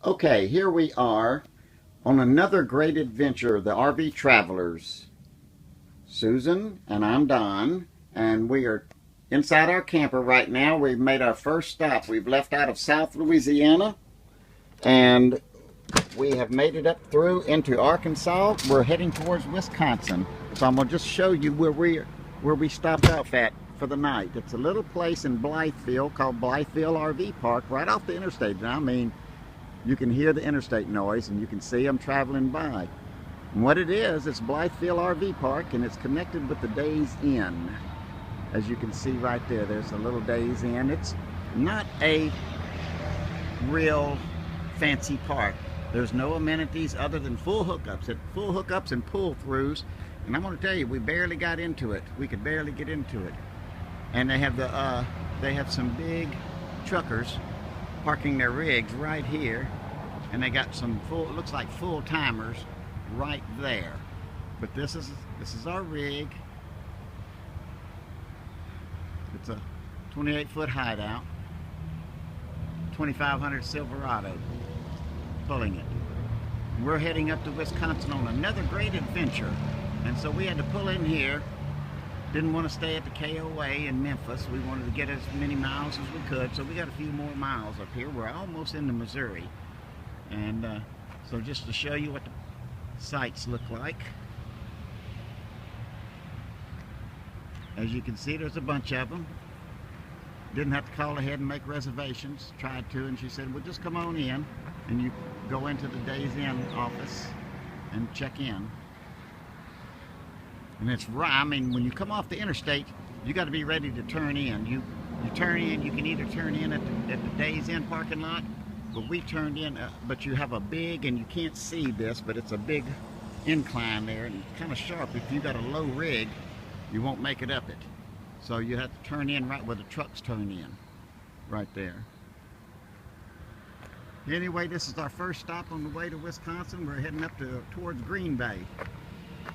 Okay, here we are on another great adventure, the RV Travelers. Susan and I'm Don, and we are inside our camper right now. We've made our first stop. We've left out of South Louisiana, and we have made it up through into Arkansas. We're heading towards Wisconsin. So I'm going to just show you where we stopped off at for the night. It's a little place in Blytheville called Blytheville RV Park, right off the interstate. And I mean, you can hear the interstate noise and you can see them traveling by. And what it is, it's Blytheville RV Park, and it's connected with the Days Inn. As you can see right there, there's a little Days Inn. It's not a real fancy park. There's no amenities other than full hookups and pull-throughs. And I'm going to tell you, we barely got into it. We could barely get into it. And they have some big truckers parking their rigs right here, and they got some it looks like full-timers right there. But this is our rig. It's a 28-foot hideout, 2500 Silverado pulling it. We're heading up to Wisconsin on another great adventure, and so we had to pull in here. Didn't want to stay at the KOA in Memphis. We wanted to get as many miles as we could, so we got a few more miles up here. We're almost into Missouri. And so just to show you what the sights look like. As you can see, there's a bunch of them. Didn't have to call ahead and make reservations. Tried to, and she said, well, just come on in, and you go into the Days Inn office and check in. And it's right, I mean, when you come off the interstate, you got to be ready to turn in. You turn in, you can either turn in at the Days Inn parking lot, but we turned in, but you have a big, and you can't see this, but it's a big incline there, and it's kind of sharp. If you got a low rig, you won't make it up it. So you have to turn in right where the trucks turn in, right there. Anyway, this is our first stop on the way to Wisconsin. We're heading up towards Green Bay.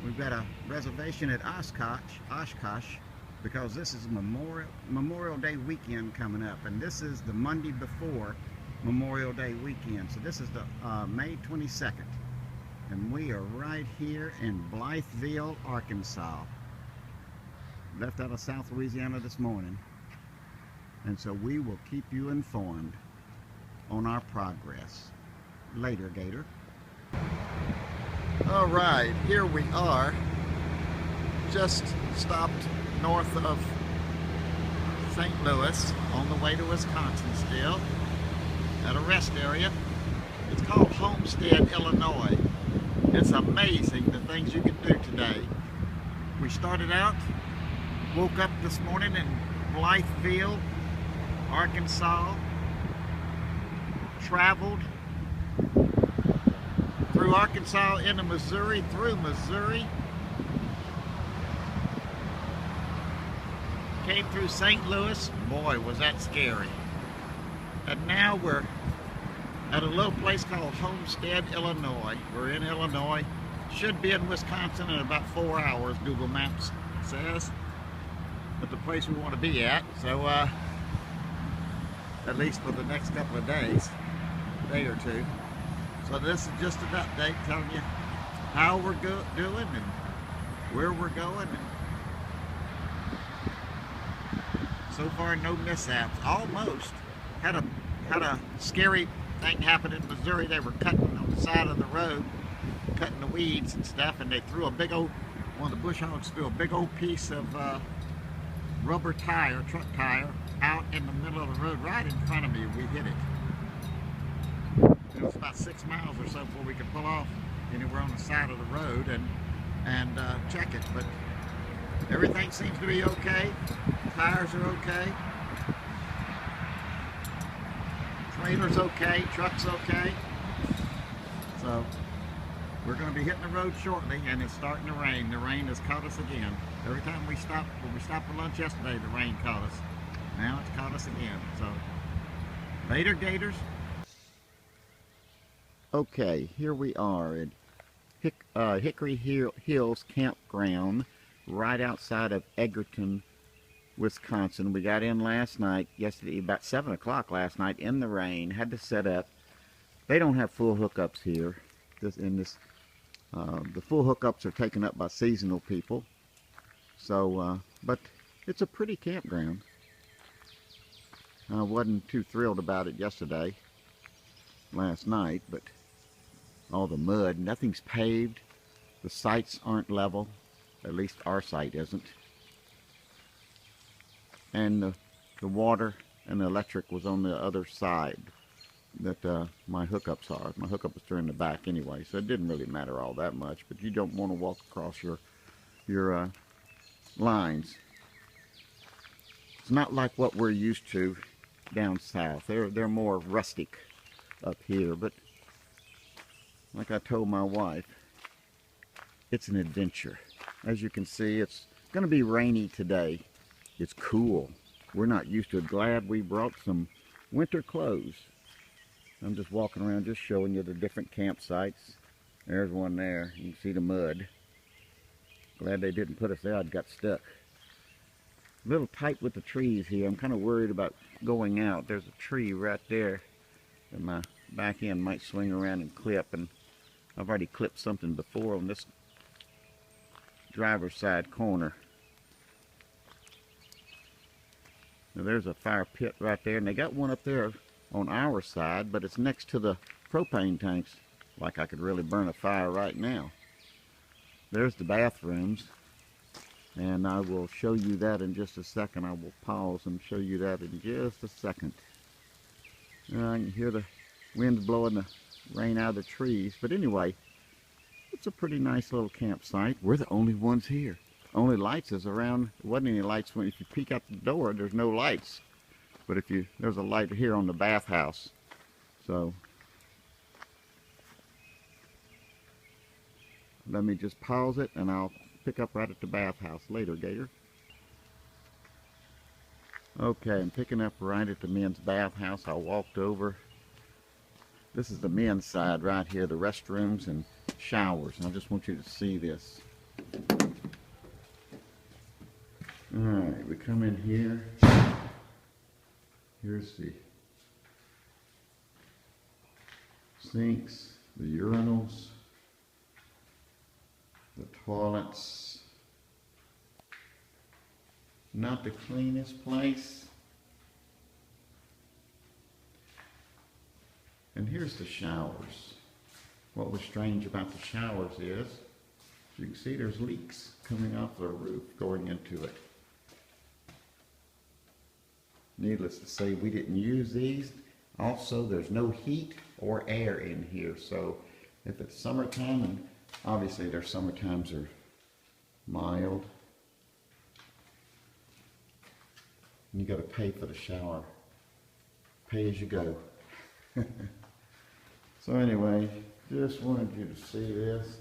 We've got a reservation at Oshkosh, because this is Memorial Day weekend coming up, and this is the Monday before Memorial Day weekend. So this is the May 22nd, and we are right here in Blytheville, Arkansas. Left out of South Louisiana this morning, and so we will keep you informed on our progress. Later, Gator. All right, here we are. Just stopped north of St. Louis on the way to Wisconsin still, at a rest area. It's called Homestead, Illinois. It's amazing the things you can do today. We started out, woke up this morning in Blytheville, Arkansas, traveled through Arkansas into Missouri, through Missouri, came through St. Louis. Boy, was that scary. And now we're at a little place called Homestead, Illinois. We're in Illinois. Should be in Wisconsin in about 4 hours, Google Maps says. But the place we want to be at, so at least for the next couple of days, day or two. So this is just an update telling you how we're doing and where we're going. And so far, no mishaps. Almost had a scary thing happen in Missouri. They were cutting on the side of the road, cutting the weeds and stuff, and they threw a big old, one of the bush hogs threw a big old piece of rubber tire, truck tire, out in the middle of the road, right in front of me. We hit it. It was about 6 miles or so before we could pull off anywhere on the side of the road and check it. But everything seems to be okay. Tires are okay. Trailer's okay. Truck's okay. So we're going to be hitting the road shortly, and it's starting to rain. The rain has caught us again. Every time we stop, when we stopped for lunch yesterday, the rain caught us. Now it's caught us again. So later, Gators. Okay, here we are at Hickory Hills Campground, right outside of Edgerton, Wisconsin. We got in yesterday, about 7 o'clock last night in the rain, had to set up. They don't have full hookups here. The full hookups are taken up by seasonal people. So, but it's a pretty campground. I wasn't too thrilled about it last night, but all the mud, nothing's paved. The sites aren't level. At least our site isn't. And the water and the electric was on the other side that my hookups are. My hookups are in the back anyway, so it didn't really matter all that much. But you don't want to walk across your lines. It's not like what we're used to down south. They're more rustic up here. But like I told my wife, it's an adventure. As you can see, it's going to be rainy today. It's cool. We're not used to it. Glad we brought some winter clothes. I'm just walking around just showing you the different campsites. There's one there. You can see the mud. Glad they didn't put us there. I'd got stuck. A little tight with the trees here. I'm kind of worried about going out. There's a tree right there that my back end might swing around and clip. And I've already clipped something before on this driver's side corner. Now there's a fire pit right there, and they got one up there on our side, but it's next to the propane tanks. Like I could really burn a fire right now. There's the bathrooms, and I will show you that in just a second. I will pause and show you that in just a second. You can hear the wind blowing the rain out of the trees, but anyway, it's a pretty nice little campsite. We're the only ones here. Only lights is around. There wasn't any lights when, if you peek out the door, there's no lights. But there's a light here on the bathhouse. So let me just pause it, and I'll pick up right at the bathhouse later, Gator. Okay, I'm picking up right at the men's bathhouse. I walked over. This is the men's side right here, the restrooms and showers. And I just want you to see this. Alright, we come in here. Here's the sinks, the urinals, the toilets. Not the cleanest place. And here's the showers. What was strange about the showers is, you can see there's leaks coming off the roof going into it. Needless to say, we didn't use these. Also, there's no heat or air in here. So if it's summertime, and obviously their summer times are mild, you got to pay for the shower. Pay as you go. So anyway, just wanted you to see this.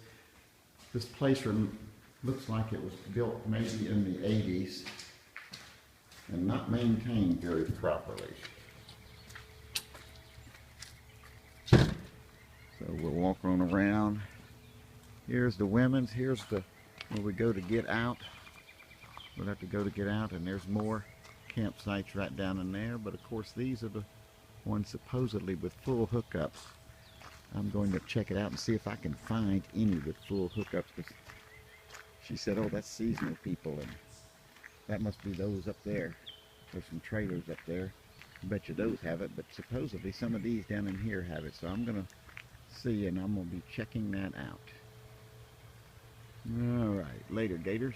This place looks like it was built maybe in the 80s and not maintained very properly. So we're walking around. Here's the women's. Here's where we go to get out. We'll have to go to get out, and there's more campsites right down in there. But of course, these are the ones supposedly with full hookups. I'm going to check it out and see if I can find any with full hookups. She said, oh, that's seasonal people, and that must be those up there. There's some trailers up there. I bet you those have it, but supposedly some of these down in here have it. So I'm going to see, and I'm going to be checking that out. All right, later, Gators.